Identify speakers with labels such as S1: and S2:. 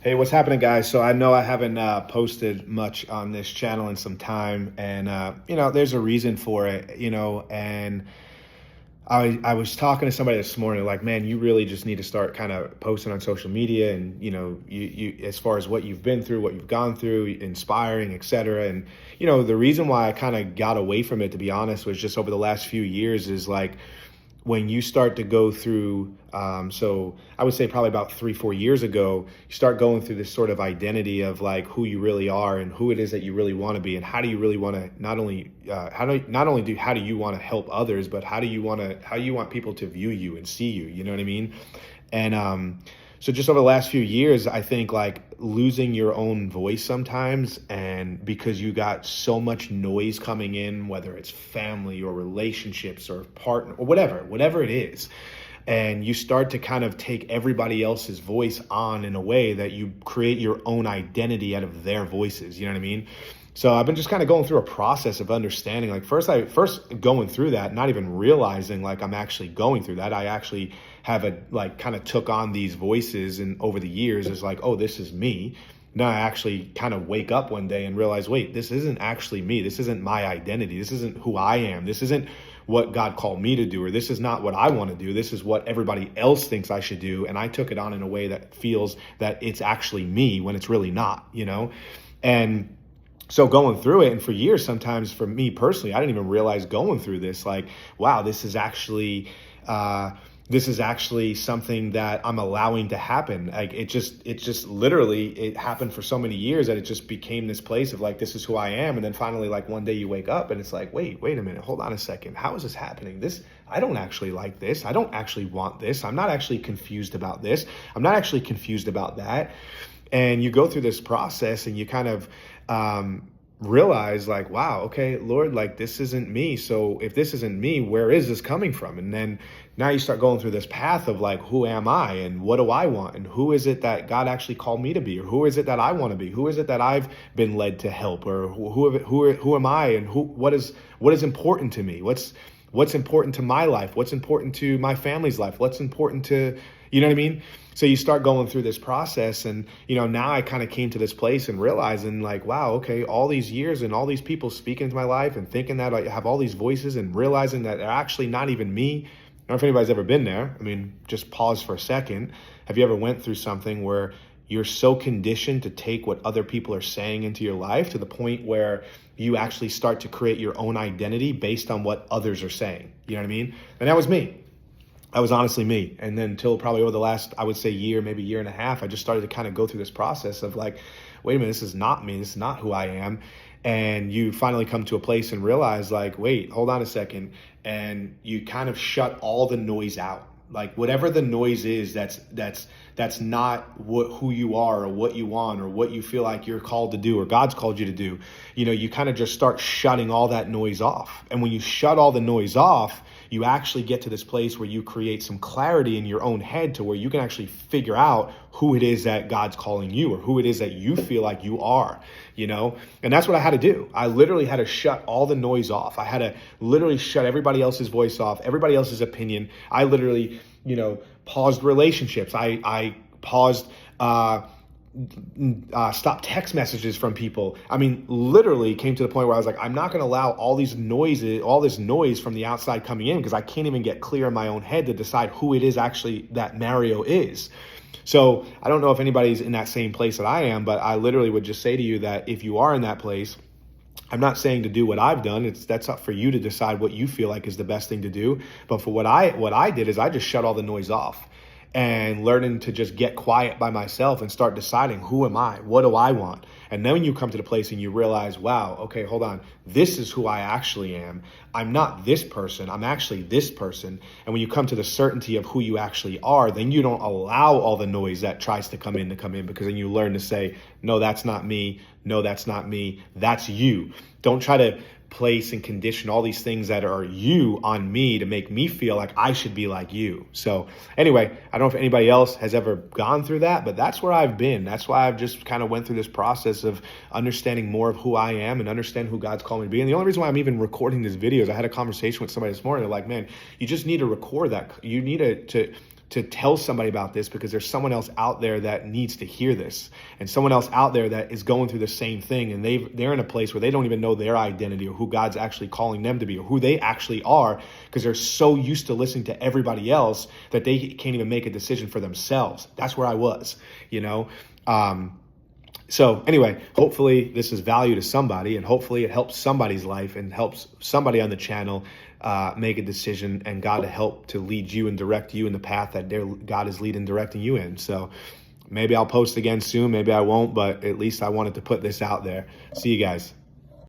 S1: Hey, what's happening, guys? So I know I haven't posted much on this channel in some time, and there's a reason for it, and I was talking to somebody this morning, like, man, you really just need to start kind of posting on social media, and you as far as what you've been through, what you've gone through, inspiring, etc. And the reason why I kind of got away from it, to be honest, was just over the last few years is like when you start to go through, so I would say probably about 3, 4 years ago, you start going through this sort of identity of like who you really are and who it is that you really want to be, and how do you really want to how do you want to help others, but how do you want people to view you and see you? You know what I mean? And so just over the last few years, I think like losing your own voice sometimes, and because you got so much noise coming in, whether it's family or relationships or partner or whatever it is, and you start to kind of take everybody else's voice on in a way that you create your own identity out of their voices. You know what I mean? So I've been just kind of going through a process of understanding, like first going through that, not even realizing like I'm actually going through that. I actually have kind of took on these voices, and over the years is like, oh, this is me. Now I actually kind of wake up one day and realize, wait, this isn't actually me. This isn't my identity. This isn't who I am. This isn't what God called me to do, or this is not what I want to do. This is what everybody else thinks I should do. And I took it on in a way that feels that it's actually me when it's really not, And so going through it, and for years, sometimes for me personally, I didn't even realize going through this, like, wow, this is actually something that I'm allowing to happen. Like it just literally, it happened for so many years that it just became this place of like, this is who I am. And then finally, like one day you wake up and it's like, wait a minute, hold on a second. How is this happening? I don't actually like this. I don't actually want this. I'm not actually confused about this. I'm not actually confused about that. And you go through this process and you kind of, realize like, wow, okay, Lord, like this isn't me. So if this isn't me, where is this coming from? And then now you start going through this path of like, who am I and what do I want? And who is it that God actually called me to be? Or who is it that I want to be? Who is it that I've been led to help? Or who am I? And what is important to me? What's important to my life? What's important to my family's life? What's important to, you know what I mean? So you start going through this process, and now I kind of came to this place and realizing like, wow, okay, all these years and all these people speaking into my life and thinking that I have all these voices, and realizing that they're actually not even me. I don't know if anybody's ever been there. I mean, just pause for a second. Have you ever went through something where you're so conditioned to take what other people are saying into your life to the point where you actually start to create your own identity based on what others are saying? You know what I mean? And that was me. I was honestly me. And then until probably over the last, I would say year, maybe year and a half, I just started to kind of go through this process of like, wait a minute, this is not me. This is not who I am. And you finally come to a place and realize like, wait, hold on a second. And you kind of shut all the noise out. Like whatever the noise is, that's not who you are or what you want or what you feel like you're called to do or God's called you to do. You kind of just start shutting all that noise off. And when you shut all the noise off, you actually get to this place where you create some clarity in your own head to where you can actually figure out who it is that God's calling you or who it is that you feel like you are, And that's what I had to do. I literally had to shut all the noise off. I had to literally shut everybody else's voice off, everybody else's opinion. I literally, paused relationships. I paused, stop text messages from people. I mean, literally came to the point where I was like, I'm not going to allow all this noise from the outside coming in, because I can't even get clear in my own head to decide who it is actually that Mario is. So I don't know if anybody's in that same place that I am, but I literally would just say to you that if you are in that place, I'm not saying to do what I've done. That's up for you to decide what you feel like is the best thing to do. But for what I did is I just shut all the noise off and learning to just get quiet by myself and start deciding, who am I? What do I want? And then when you come to the place and you realize, wow, okay, hold on. This is who I actually am. I'm not this person. I'm actually this person. And when you come to the certainty of who you actually are, then you don't allow all the noise that tries to come in, because then you learn to say, no, that's not me. No, that's not me. That's you. Don't try to place and condition all these things that are you on me to make me feel like I should be like you. So anyway, I don't know if anybody else has ever gone through that, but that's where I've been. That's why I've just kind of went through this process of understanding more of who I am and understand who God's called me to be. And the only reason why I'm even recording these videos, I had a conversation with somebody this morning. They're like, man, you just need to record that. You need to to tell somebody about this, because there's someone else out there that needs to hear this, and someone else out there that is going through the same thing, and they're in a place where they don't even know their identity or who God's actually calling them to be or who they actually are, because they're so used to listening to everybody else that they can't even make a decision for themselves. That's where I was, you know. So anyway, hopefully this is value to somebody, and hopefully it helps somebody's life and helps somebody on the channel make a decision, and God to help to lead you and direct you in the path that God is leading, directing you in. So maybe I'll post again soon, maybe I won't, but at least I wanted to put this out there. See you guys.